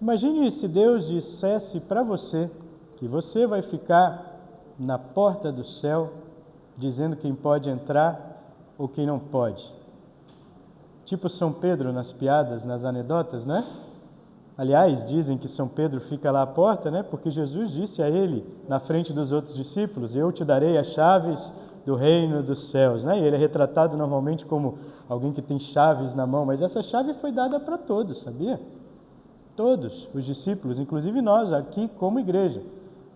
Imagine se Deus dissesse para você que você vai ficar na porta do céu, dizendo quem pode entrar ou quem não pode. Tipo São Pedro nas piadas, nas anedotas, né? Aliás, dizem que São Pedro fica lá à porta, né? Porque Jesus disse a ele, na frente dos outros discípulos, eu te darei as chaves do reino dos céus, né? E ele é retratado normalmente como alguém que tem chaves na mão, mas essa chave foi dada para todos, sabia? Todos os discípulos, inclusive nós aqui como igreja.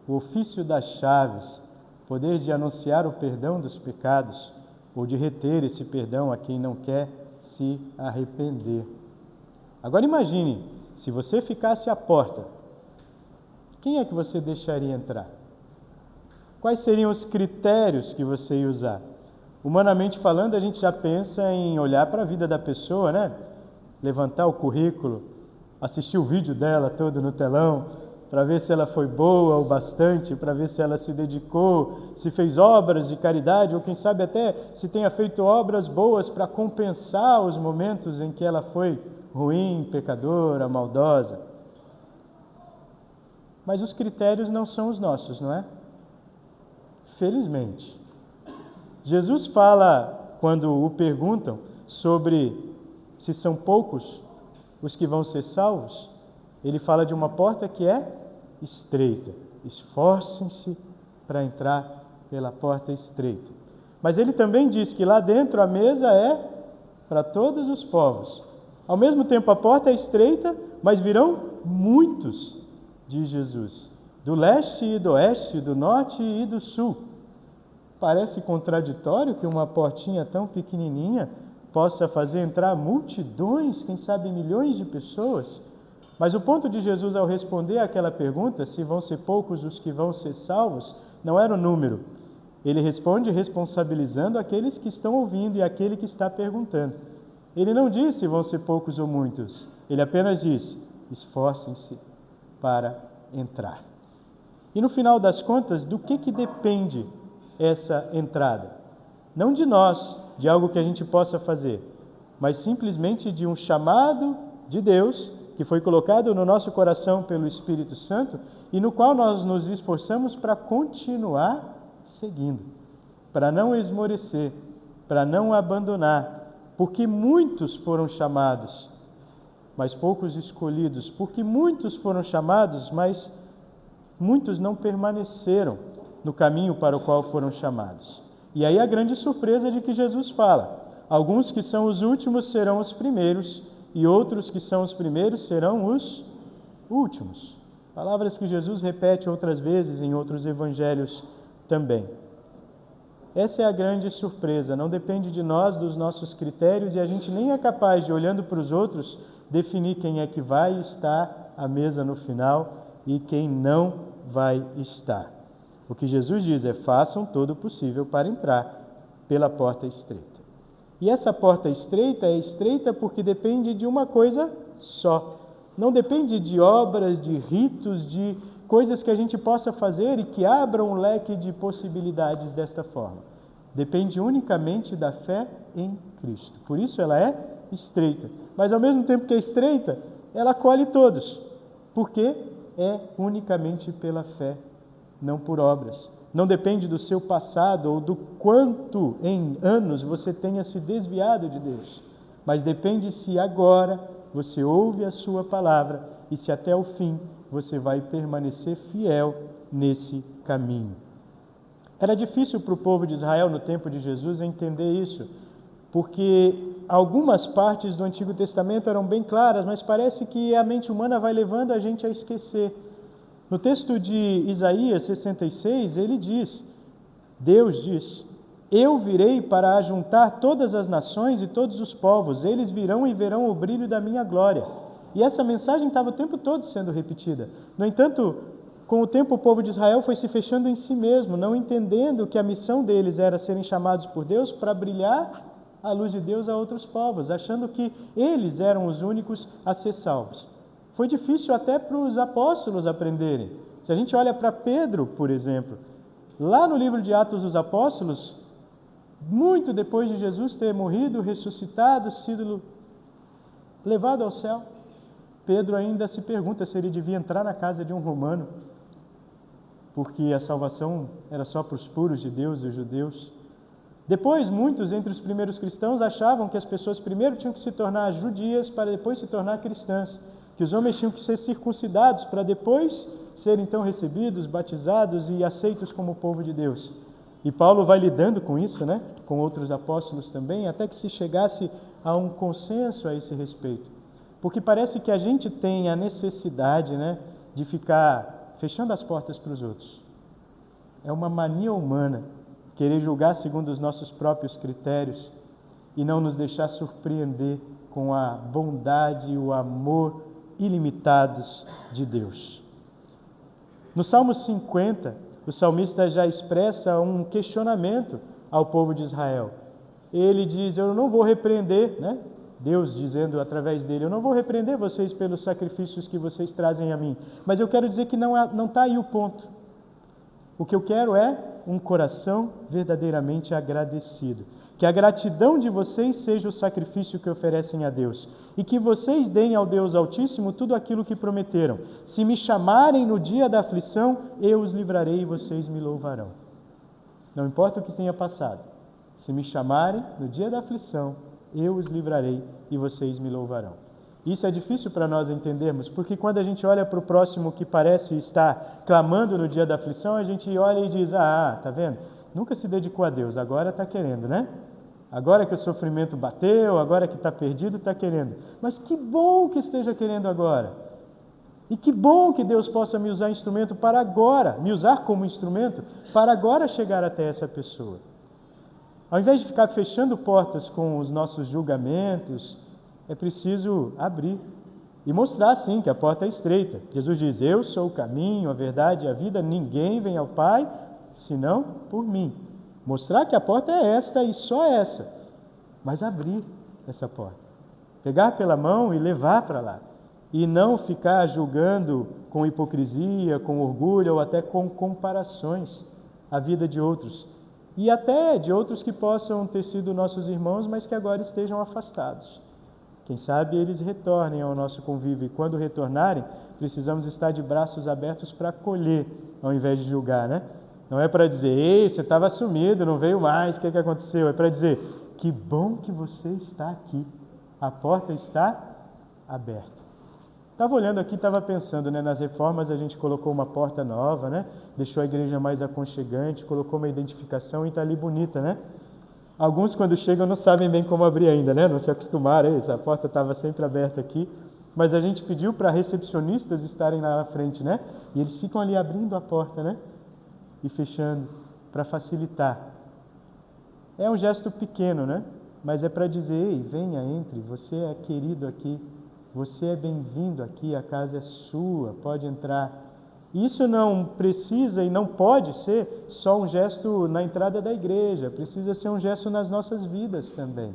O ofício das chaves, poder de anunciar o perdão dos pecados, ou de reter esse perdão a quem não quer se arrepender. Agora imagine, se você ficasse à porta, quem é que você deixaria entrar? Quais seriam os critérios que você ia usar? Humanamente falando, a gente já pensa em olhar para a vida da pessoa, né? Levantar o currículo, assistir o vídeo dela todo no telão, para ver se ela foi boa o bastante, para ver se ela se dedicou, se fez obras de caridade, ou quem sabe até se tenha feito obras boas para compensar os momentos em que ela foi ruim, pecadora, maldosa. Mas os critérios não são os nossos, não é? Felizmente. Jesus fala, quando o perguntam sobre se são poucos os que vão ser salvos, ele fala de uma porta que é estreita. Esforcem-se para entrar pela porta estreita. Mas ele também diz que lá dentro a mesa é para todos os povos. Ao mesmo tempo a porta é estreita, mas virão muitos, diz Jesus, do leste e do oeste, do norte e do sul. Parece contraditório que uma portinha tão pequenininha possa fazer entrar multidões, quem sabe milhões de pessoas. Mas o ponto de Jesus ao responder àquela pergunta, se vão ser poucos os que vão ser salvos, não era o número. Ele responde responsabilizando aqueles que estão ouvindo e aquele que está perguntando. Ele não disse se vão ser poucos ou muitos. Ele apenas disse, esforcem-se para entrar. E no final das contas, do que depende essa entrada? Não de nós, de algo que a gente possa fazer, mas simplesmente de um chamado de Deus que foi colocado no nosso coração pelo Espírito Santo e no qual nós nos esforçamos para continuar seguindo, para não esmorecer, para não abandonar, porque muitos foram chamados, mas poucos escolhidos, porque muitos foram chamados, mas muitos não permaneceram no caminho para o qual foram chamados. E aí a grande surpresa de que Jesus fala, alguns que são os últimos serão os primeiros, e outros que são os primeiros serão os últimos. Palavras que Jesus repete outras vezes em outros evangelhos também. Essa é a grande surpresa, não depende de nós, dos nossos critérios, e a gente nem é capaz de, olhando para os outros, definir quem é que vai estar à mesa no final e quem não vai estar. O que Jesus diz é, façam todo o possível para entrar pela porta estreita. E essa porta estreita é estreita porque depende de uma coisa só. Não depende de obras, de ritos, de coisas que a gente possa fazer e que abram um leque de possibilidades desta forma. Depende unicamente da fé em Cristo. Por isso ela é estreita. Mas ao mesmo tempo que é estreita, ela acolhe todos. Porque é unicamente pela fé, não por obras. Não depende do seu passado ou do quanto em anos você tenha se desviado de Deus, mas depende se agora você ouve a sua palavra e se até o fim você vai permanecer fiel nesse caminho. Era difícil para o povo de Israel no tempo de Jesus entender isso, porque algumas partes do Antigo Testamento eram bem claras, mas parece que a mente humana vai levando a gente a esquecer. No texto de Isaías 66, ele diz, Deus diz, eu virei para ajuntar todas as nações e todos os povos, eles virão e verão o brilho da minha glória. E essa mensagem estava o tempo todo sendo repetida. No entanto, com o tempo o povo de Israel foi se fechando em si mesmo, não entendendo que a missão deles era serem chamados por Deus para brilhar a luz de Deus a outros povos, achando que eles eram os únicos a ser salvos. Foi difícil até para os apóstolos aprenderem. Se a gente olha para Pedro, por exemplo, lá no livro de Atos dos Apóstolos, muito depois de Jesus ter morrido, ressuscitado, sido levado ao céu, Pedro ainda se pergunta se ele devia entrar na casa de um romano, porque a salvação era só para os puros de Deus, os judeus. Depois, muitos entre os primeiros cristãos achavam que as pessoas primeiro tinham que se tornar judias para depois se tornar cristãs, que os homens tinham que ser circuncidados para depois serem então recebidos, batizados e aceitos como povo de Deus. E Paulo vai lidando com isso, né? Com outros apóstolos também, até que se chegasse a um consenso a esse respeito. Porque parece que a gente tem a necessidade, né, de ficar fechando as portas para os outros. É uma mania humana querer julgar segundo os nossos próprios critérios e não nos deixar surpreender com a bondade e o amor ilimitados de Deus. No Salmo 50, o salmista já expressa um questionamento ao povo de Israel. Ele diz: eu não vou repreender, né? Deus dizendo através dele: eu não vou repreender vocês pelos sacrifícios que vocês trazem a mim, mas eu quero dizer que não está aí o ponto. O que eu quero é um coração verdadeiramente agradecido. Que a gratidão de vocês seja o sacrifício que oferecem a Deus. E que vocês deem ao Deus Altíssimo tudo aquilo que prometeram. Se me chamarem no dia da aflição, eu os livrarei e vocês me louvarão. Não importa o que tenha passado. Se me chamarem no dia da aflição, eu os livrarei e vocês me louvarão. Isso é difícil para nós entendermos, porque quando a gente olha para o próximo que parece estar clamando no dia da aflição, a gente olha e diz: tá vendo? Nunca se dedicou a Deus, agora está querendo, né? Agora que o sofrimento bateu, agora que está perdido, está querendo. Mas que bom que esteja querendo agora. E que bom que Deus possa me usar instrumento para agora, me usar como instrumento para agora chegar até essa pessoa. Ao invés de ficar fechando portas com os nossos julgamentos, é preciso abrir e mostrar, sim, que a porta é estreita. Jesus diz: eu sou o caminho, a verdade e a vida, ninguém vem ao Pai senão por mim. Mostrar que a porta é esta e só essa, mas abrir essa porta. Pegar pela mão e levar para lá. E não ficar julgando com hipocrisia, com orgulho ou até com comparações a vida de outros. E até de outros que possam ter sido nossos irmãos, mas que agora estejam afastados. Quem sabe eles retornem ao nosso convívio, e quando retornarem, precisamos estar de braços abertos para acolher, ao invés de julgar, né? Não é para dizer: ei, você estava sumido, não veio mais, o que aconteceu? É para dizer: que bom que você está aqui, a porta está aberta. Estava olhando aqui, estava pensando, né, nas reformas a gente colocou uma porta nova, né? Deixou a igreja mais aconchegante, colocou uma identificação e está ali bonita, né? Alguns, quando chegam, não sabem bem como abrir ainda, né? Não se acostumaram, a porta estava sempre aberta aqui, mas a gente pediu para recepcionistas estarem lá na frente, né? E eles ficam ali abrindo a porta, né? E fechando, para facilitar. É um gesto pequeno, né? Mas é para dizer: ei, venha, entre, você é querido aqui, você é bem-vindo aqui, a casa é sua, pode entrar. Isso não precisa e não pode ser só um gesto na entrada da igreja, precisa ser um gesto nas nossas vidas também.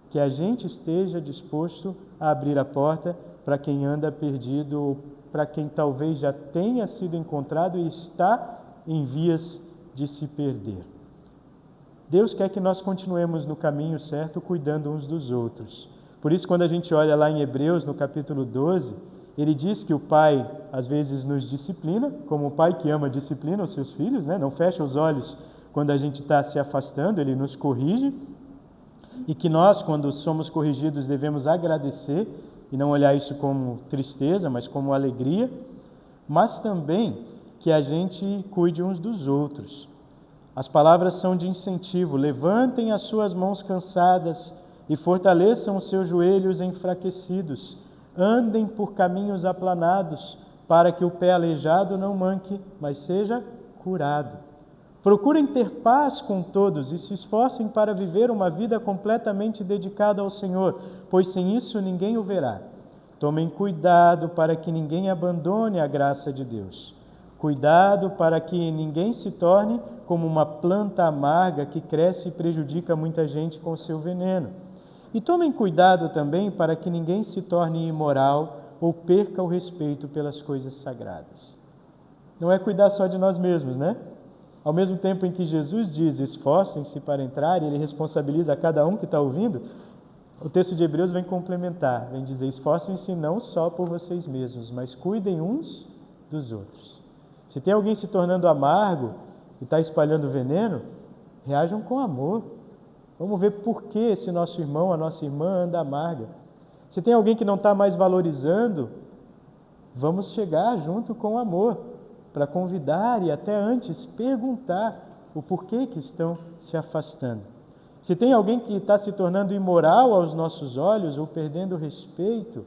Que a gente esteja disposto a abrir a porta para quem anda perdido, ou para quem talvez já tenha sido encontrado e está em vias de se perder. Deus quer que nós continuemos no caminho certo, cuidando uns dos outros. Por isso, quando a gente olha lá em Hebreus, no capítulo 12, ele diz que o pai, às vezes, nos disciplina, como o pai que ama disciplina os seus filhos, né? Não fecha os olhos quando a gente está se afastando, ele nos corrige. E que nós, quando somos corrigidos, devemos agradecer e não olhar isso como tristeza, mas como alegria. Mas também que a gente cuide uns dos outros. As palavras são de incentivo: levantem as suas mãos cansadas e fortaleçam os seus joelhos enfraquecidos. Andem por caminhos aplanados, para que o pé aleijado não manque, mas seja curado. Procurem ter paz com todos e se esforcem para viver uma vida completamente dedicada ao Senhor, pois sem isso ninguém o verá. Tomem cuidado para que ninguém abandone a graça de Deus. Cuidado para que ninguém se torne como uma planta amarga que cresce e prejudica muita gente com seu veneno. E tomem cuidado também para que ninguém se torne imoral ou perca o respeito pelas coisas sagradas. Não é cuidar só de nós mesmos, né? Ao mesmo tempo em que Jesus diz: esforcem-se para entrar, e ele responsabiliza a cada um que está ouvindo, O texto de Hebreus vem complementar, vem dizer: esforcem-se não só por vocês mesmos, mas cuidem uns dos outros. Se tem alguém se tornando amargo e está espalhando veneno, reajam com amor. Vamos ver por que esse nosso irmão, a nossa irmã anda amarga. Se tem alguém que não está mais valorizando, vamos chegar junto com amor para convidar e até antes perguntar o porquê que estão se afastando. Se tem alguém que está se tornando imoral aos nossos olhos ou perdendo o respeito,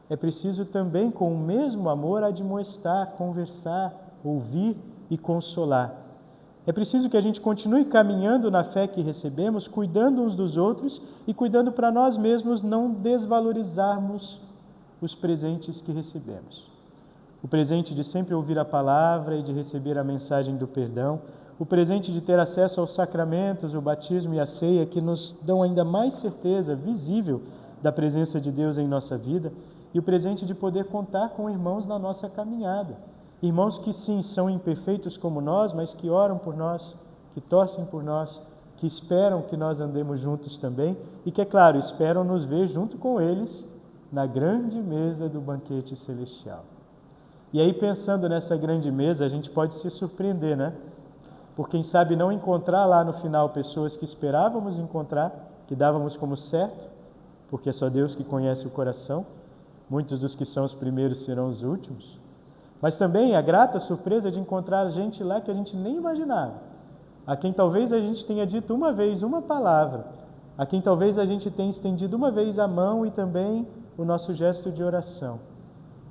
é preciso também, com o mesmo amor, admoestar, conversar, ouvir e consolar. É preciso que a gente continue caminhando na fé que recebemos, cuidando uns dos outros e cuidando para nós mesmos não desvalorizarmos os presentes que recebemos. O presente de sempre ouvir a palavra e de receber a mensagem do perdão, o presente de ter acesso aos sacramentos, o batismo e a ceia, que nos dão ainda mais certeza visível da presença de Deus em nossa vida, e o presente de poder contar com irmãos na nossa caminhada. Irmãos que sim, são imperfeitos como nós, mas que oram por nós, que torcem por nós, que esperam que nós andemos juntos também e que, é claro, esperam nos ver junto com eles na grande mesa do banquete celestial. E aí, pensando nessa grande mesa, a gente pode se surpreender, né? Por quem sabe não encontrar lá no final pessoas que esperávamos encontrar, que dávamos como certo, porque é só Deus que conhece o coração. Muitos dos que são os primeiros serão os últimos. Mas também a grata surpresa de encontrar gente lá que a gente nem imaginava. A quem talvez a gente tenha dito uma vez uma palavra. A quem talvez a gente tenha estendido uma vez a mão e também o nosso gesto de oração.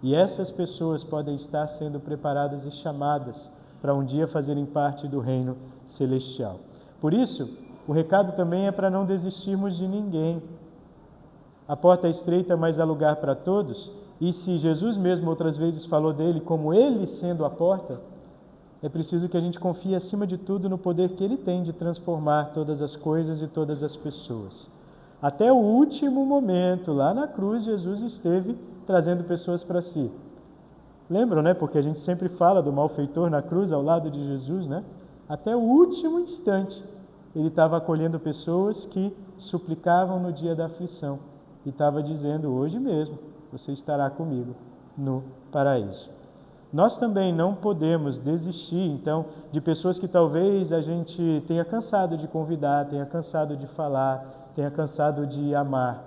E essas pessoas podem estar sendo preparadas e chamadas para um dia fazerem parte do reino celestial. Por isso, o recado também é para não desistirmos de ninguém. A porta é estreita, mas há lugar para todos. E se Jesus mesmo outras vezes falou dele como ele sendo a porta, é preciso que a gente confie acima de tudo no poder que ele tem de transformar todas as coisas e todas as pessoas. Até o último momento, lá na cruz, Jesus esteve trazendo pessoas para si. Lembram, né? Porque a gente sempre fala do malfeitor na cruz ao lado de Jesus, né? Até o último instante, ele estava acolhendo pessoas que suplicavam no dia da aflição. E estava dizendo: hoje mesmo você estará comigo no paraíso. Nós também não podemos desistir, então, de pessoas que talvez a gente tenha cansado de convidar, tenha cansado de falar, tenha cansado de amar.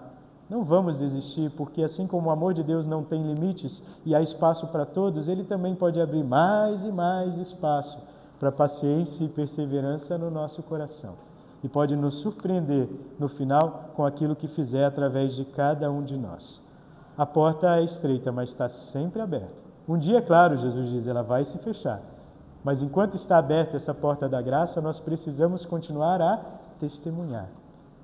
Não vamos desistir, porque assim como o amor de Deus não tem limites e há espaço para todos, Ele também pode abrir mais e mais espaço para paciência e perseverança no nosso coração. E pode nos surpreender no final com aquilo que fizer através de cada um de nós. A porta é estreita, mas está sempre aberta. Um dia, claro, Jesus diz, ela vai se fechar. Mas enquanto está aberta essa porta da graça, nós precisamos continuar a testemunhar,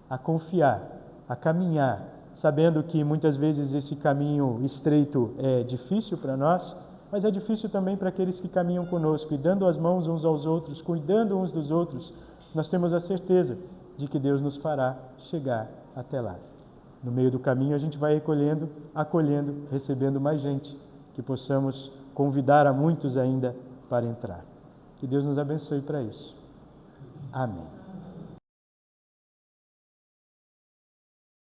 a confiar, a caminhar, sabendo que muitas vezes esse caminho estreito é difícil para nós, mas é difícil também para aqueles que caminham conosco, e dando as mãos uns aos outros, cuidando uns dos outros, nós temos a certeza de que Deus nos fará chegar até lá. No meio do caminho a gente vai recolhendo, acolhendo, recebendo mais gente, que possamos convidar a muitos ainda para entrar. Que Deus nos abençoe para isso. Amém.